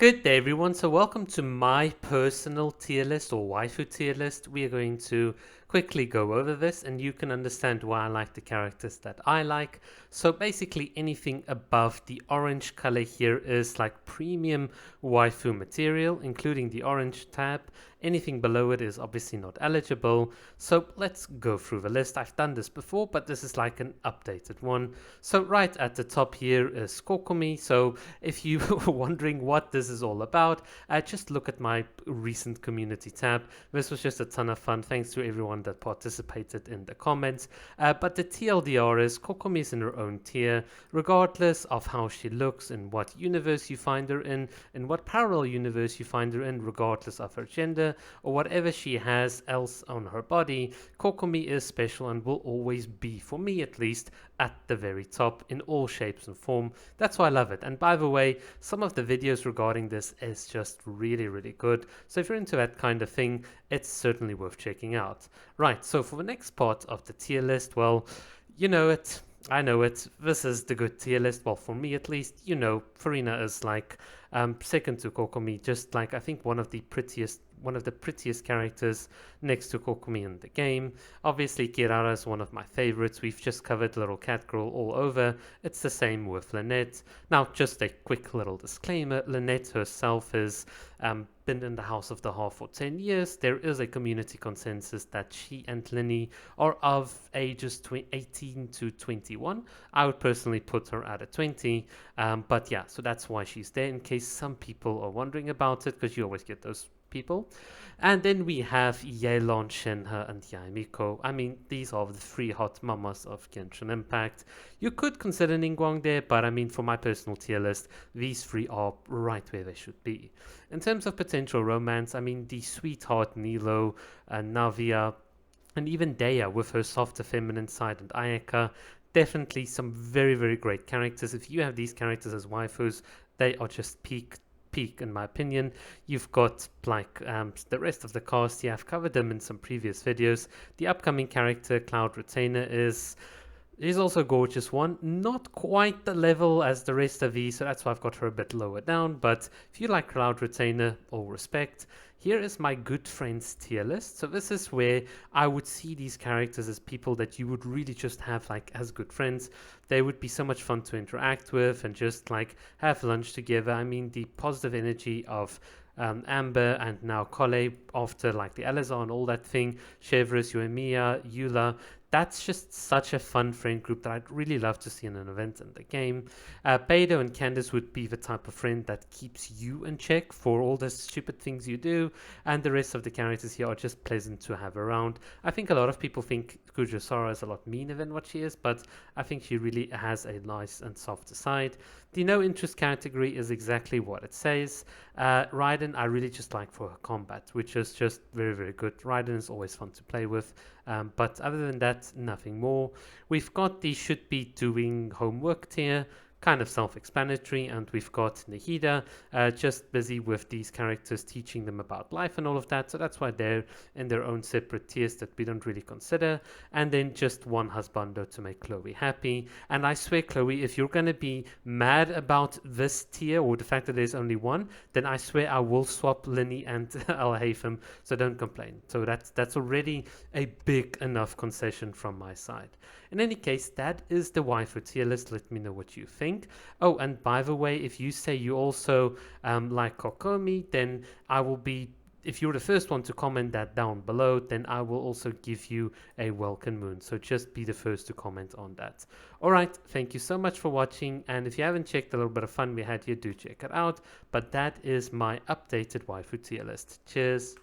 Good day everyone, so welcome to my personal tier list or waifu tier list. We are going to quickly go over this and you can understand why I like the characters that I like. So basically anything above the orange color here is like premium waifu material, including the orange tab. Anything below it is obviously not eligible. So let's go through the list. I've done this before, but this is like an updated one. So right at the top here is Kokomi. So if you were wondering what this is all about, just look at my recent community tab. This was just a ton of fun. Thanks to everyone that participated in the comments. But the TLDR is Kokomi is in her own tier, regardless of how she looks, in what universe you find her in what parallel universe you find her in, regardless of her gender or whatever she has else on her body. Kokomi is special and will always be, for me at least, at the very top in all shapes and form. That's why I love it. And by the way, some of the videos regarding this is just really good. So if you're into that kind of thing, it's certainly worth checking out. Right, so for the next part of the tier list, well, you know it. I know it. This is the good tier list. Well, for me at least, you know, Farina is like second to Kokomi, just like I think one of the prettiest characters next to Kokomi in the game. Obviously, Kirara is one of my favorites. We've just covered Little Cat Girl all over. It's the same with Lynette. Now, just a quick little disclaimer. Lynette herself has been in the House of the Half for 10 years. There is a community consensus that she and Linny are of ages 18 to 21. I would personally put her at a 20. But yeah, so that's why she's there, in case some people are wondering about it, because you always get those people. And then we have Yeon, Shenhe, and Yuna Yiko. I mean, these are the three hot mamas of Genshin Impact. You could consider Ningguang there, but I mean, for my personal tier list, these three are right where they should be. In terms of potential romance, I mean, the sweetheart Nilo, Navia, and even Dea with her softer feminine side, and Ayaka, definitely some very great characters. If you have these characters as waifus, they are just peak in my opinion. You've got like the rest of the cast here. I've covered them in some previous videos. The upcoming character Cloud Retainer is also a gorgeous one, not quite the level as the rest of these, so that's why I've got her a bit lower down. But if you like Cloud Retainer, all respect. Here is my good friends tier list. So this is where I would see these characters as people that you would really just have like as good friends. They would be so much fun to interact with and just like have lunch together. I mean, the positive energy of Amber and now Kole after like the Elazar and all that thing, Chevreuse, Yoimiya, Eula. That's just such a fun friend group that I'd really love to see in an event in the game. Beidou and Candice would be the type of friend that keeps you in check for all the stupid things you do, and the rest of the characters here are just pleasant to have around. I think a lot of people think Kujusara is a lot meaner than what she is, but I think she really has a nice and softer side. The no interest category is exactly what it says. Raiden I really just like for her combat, which is just very good. Raiden is always fun to play with, but other than that, nothing more. We've got the should be doing homework tier, kind of self-explanatory, and we've got Nahida just busy with these characters, teaching them about life and all of that, so that's why they're in their own separate tiers that we don't really consider. And then just one husbando to make Chloe happy. And I swear, Chloe, if you're going to be mad about this tier or the fact that there's only one, then I swear I will swap Linny and Al Haytham, so don't complain. So that's already a big enough concession from my side. In any case, that is the waifu tier list. Let me know what you think. Oh, and by the way, if you say you also like Kokomi, then I will be, if you're the first one to comment that down below, then I will also give you a welcome moon. So just be the first to comment on that. Alright, thank you so much for watching, and if you haven't checked a little bit of fun we had here, do check it out. But that is my updated waifu tier list. Cheers!